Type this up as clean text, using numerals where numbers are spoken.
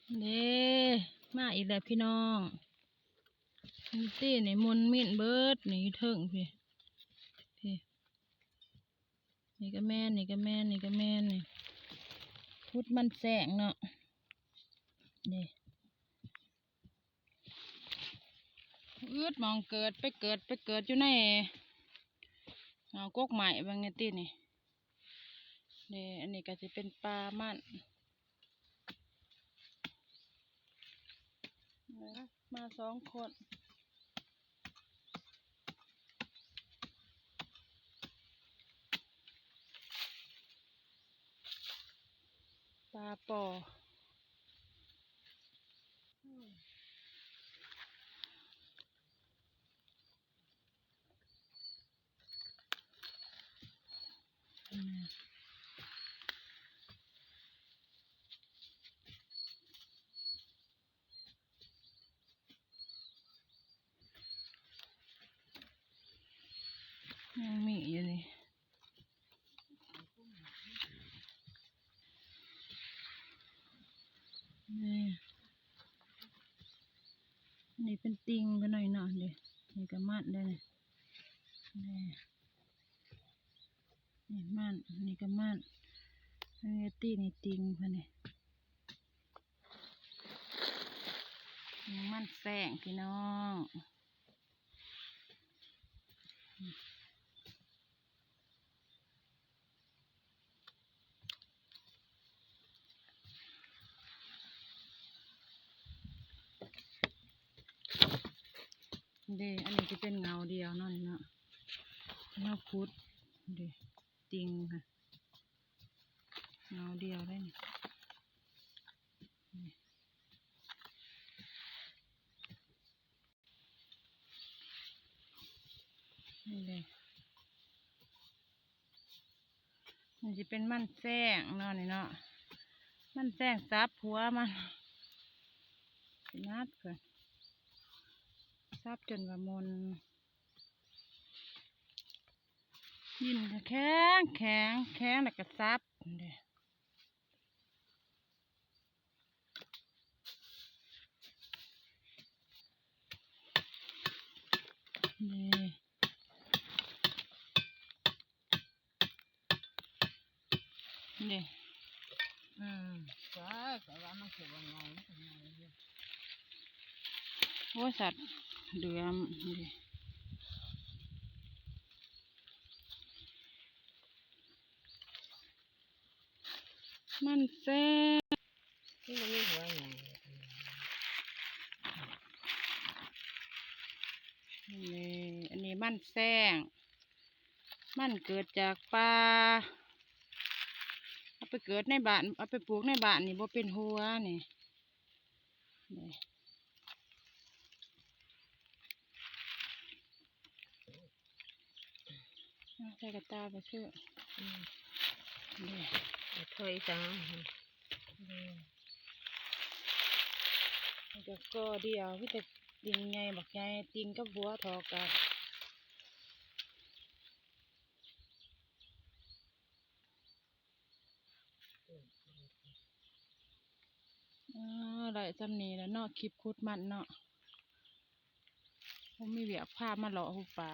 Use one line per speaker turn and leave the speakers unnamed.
เด้มาอีกแล้วพี่น้องนี่ตี้นี่มนมิ่นเบิดนี่เถิงพี่นี่ก็แม่นนี่ก็แม่นนี่ก็แม่นนี่พุดมันแสงเนาะนี่มองเกิดไปเกิดอยู่ในเอากกใหม่บางไงตี้นี่อันนี้ก็จะเป็นปลามันมา2 คนปลาปอยังมีอยู่นี่นี่เป็นติงไปหน่อยเนาะนี่ก็มันได้นี่มันนี่ก็มันนี่ตีนี่ติงพะนี่มันแสงพี่น้องอันนี้จะเป็นเงาเดียวนั่นเนาะเงาพุดติงค่ะเงาเดียวได้นี่มันจะเป็นมันแซงเนาะนี่เนาะมันแซงซับหัวมันนัดก่อนซับจนว่ามนยินแข็งแล้วก็ซับนี่
ใช่แต่ว่ามันเขียวงง
โอ้สัตว์เดือมมันแซ่
ที่มันมีหัวใหญ่
อันนี้มันแซงมันเกิดจากปลาเอาไปเกิดในบ้านเอาไปปลูกในบ้านนี่บ่เป็นหัวนี่ใส่กระตาไปเชื่อ
ถอยจัง
จะก็เดียวพี่แต่ติงไงบักไงติงกับบัวทอกันได้จำนี้แล้วเนาะคลิปคุดมันเนาะผมมีเวียกผ้ามาหล่อหูปลา